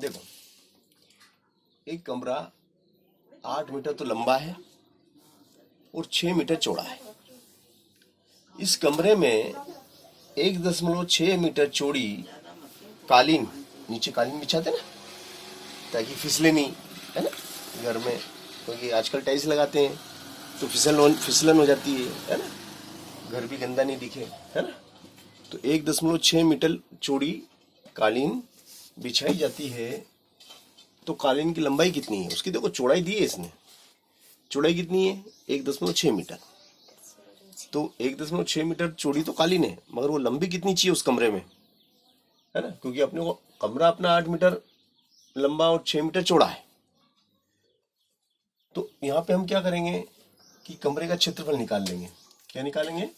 देखो, एक कमरा 8 मीटर तो लंबा है और 6 मीटर चौड़ा है। इस कमरे में 1.6 मीटर चौड़ी कालीन, नीचे कालीन बिछाते ना ताकि फिसले नहीं, है ना, घर में, क्योंकि आजकल टाइल्स लगाते हैं तो फिसलन हो जाती है ना, घर भी गंदा नहीं दिखे, है ना। तो 1.6 मीटर चौड़ी कालीन बिछाई जाती है। तो कालीन की लंबाई कितनी है उसकी, देखो चौड़ाई दी है इसने, चौड़ाई कितनी है 1.6 मीटर। तो 1.6 मीटर चौड़ी तो कालीन है, मगर वो लंबी कितनी चाहिए उस कमरे में, है ना, क्योंकि अपने को कमरा अपना 8 मीटर लंबा और 6 मीटर चौड़ा है। तो यहाँ पे हम क्या करेंगे कि कमरे का क्षेत्रफल निकाल लेंगे। क्या निकालेंगे,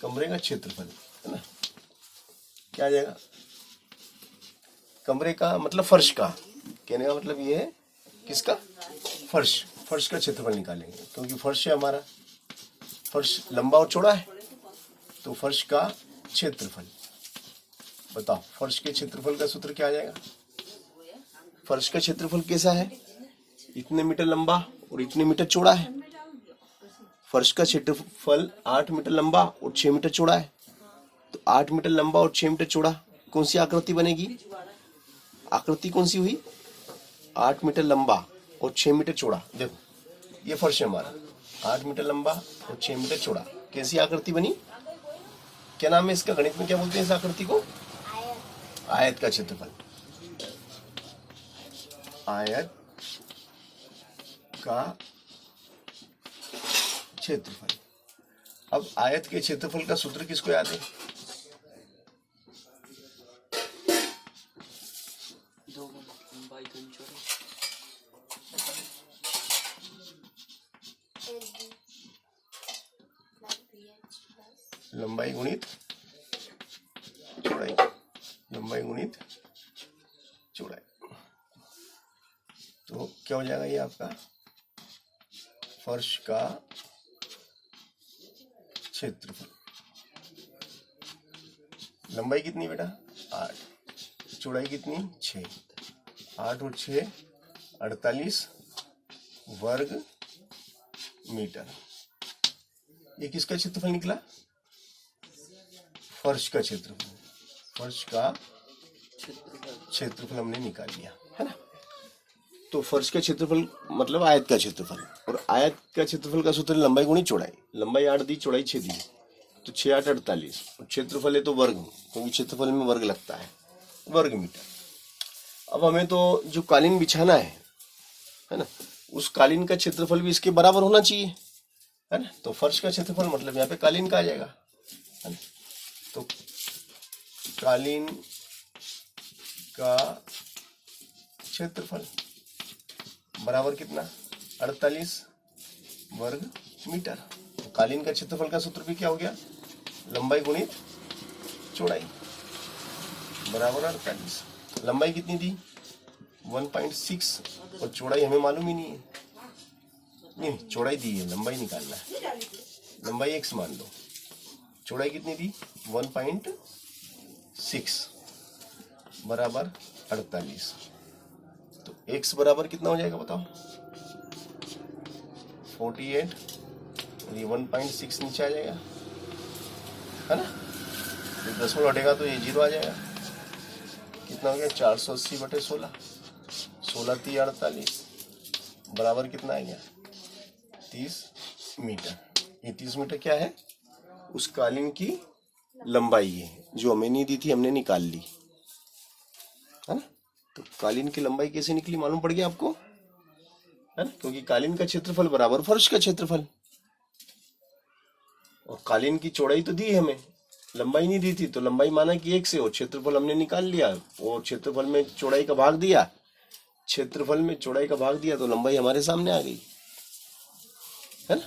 कमरे का क्षेत्रफल, है ना। क्या आ जाएगा, कमरे का मतलब फर्श का, कहने का मतलब ये है किसका, फर्श का क्षेत्रफल निकालेंगे, क्योंकि फर्श है हमारा, फर्श लंबा और चौड़ा है, तो फर्श का क्षेत्रफल। बताओ फर्श के क्षेत्रफल का सूत्र क्या आ जाएगा। फर्श का क्षेत्रफल कैसा है, इतने मीटर लंबा और इतने मीटर चौड़ा है। फर्श का क्षेत्रफल 8 मीटर लंबा और 6 मीटर चौड़ा है। तो 8 मीटर लंबा और 6 मीटर चौड़ा, कौन सी आकृति बनेगी, आकृति कौन सी हुई, 8 मीटर लंबा और 6 मीटर चौड़ा। देखो ये फर्श है हमारा, 8 मीटर लंबा और 6 मीटर चौड़ा, कैसी आकृति बनी, क्या नाम है इसका, गणित में क्या बोलते हैं इस आकृति को, आयत का क्षेत्रफल। आयत का क्षेत्रफल। अब आयत के क्षेत्रफल का सूत्र किसको याद है, लंबाई गुणित चौड़ाई, लंबाई गुणित चौड़ाई। तो क्या हो जाएगा ये आपका फर्श का क्षेत्रफल। लंबाई कितनी बेटा 8, चौड़ाई कितनी 6, 8 और 6 48 वर्ग मीटर। ये किसका क्षेत्रफल निकला, फर्श का क्षेत्रफल। फर्श का क्षेत्रफल हमने निकाल लिया, है ना। तो फर्श का क्षेत्रफल मतलब आयत का क्षेत्रफल, और आयत का क्षेत्रफल का सूत्र लंबाई गुणी चौड़ाई। लंबाई 8 दी, चौड़ाई 6 दी, तो 6 8 48, और क्षेत्रफल है तो वर्ग, क्योंकि क्षेत्रफल में वर्ग लगता है, वर्ग मीटर। अब हमें तो जो कालीन बिछाना है ना, उस कालीन का क्षेत्रफल भी इसके बराबर होना चाहिए, है ना। तो फर्श का क्षेत्रफल मतलब यहाँ पे कालीन का आ जाएगा, है ना। तो कालीन का क्षेत्रफल बराबर कितना 48 वर्ग मीटर। तो कालीन का क्षेत्रफल का सूत्र भी क्या हो गया, लंबाई गुणित चौड़ाई बराबर 48। लंबाई कितनी दी 1.6, और चौड़ाई हमें मालूम ही नहीं है, नहीं चौड़ाई दी है, लंबाई निकालना है। लंबाई x मान लो, चौड़ाई कितनी दी 1.6 बराबर 48। तो x बराबर कितना हो जाएगा बताओ 48, और ये 1.6 नीचे आ जाएगा, है ना। ये दशमलव हटेगा तो ये 0 आ जाएगा। कितना हो गया 480/16, 16 × 48 बराबर कितना आ गया 30 मीटर। ये 30 मीटर क्या है, उस कालीन की लंबाई है, जो हमें नहीं दी थी हमने निकाल ली, है ना। तो कालीन की लंबाई कैसे निकली मालूम पड़ गया आपको, है ना, क्योंकि कालीन का क्षेत्रफल बराबर फर्श का क्षेत्रफल, और कालीन की चौड़ाई तो दी है हमें, लंबाई नहीं दी थी, तो लंबाई माना कि 1 से, और क्षेत्रफल हमने निकाल लिया, और क्षेत्रफल में चौड़ाई का भाग दिया, क्षेत्रफल में चौड़ाई का भाग दिया, तो लंबाई हमारे सामने आ गई, है ना।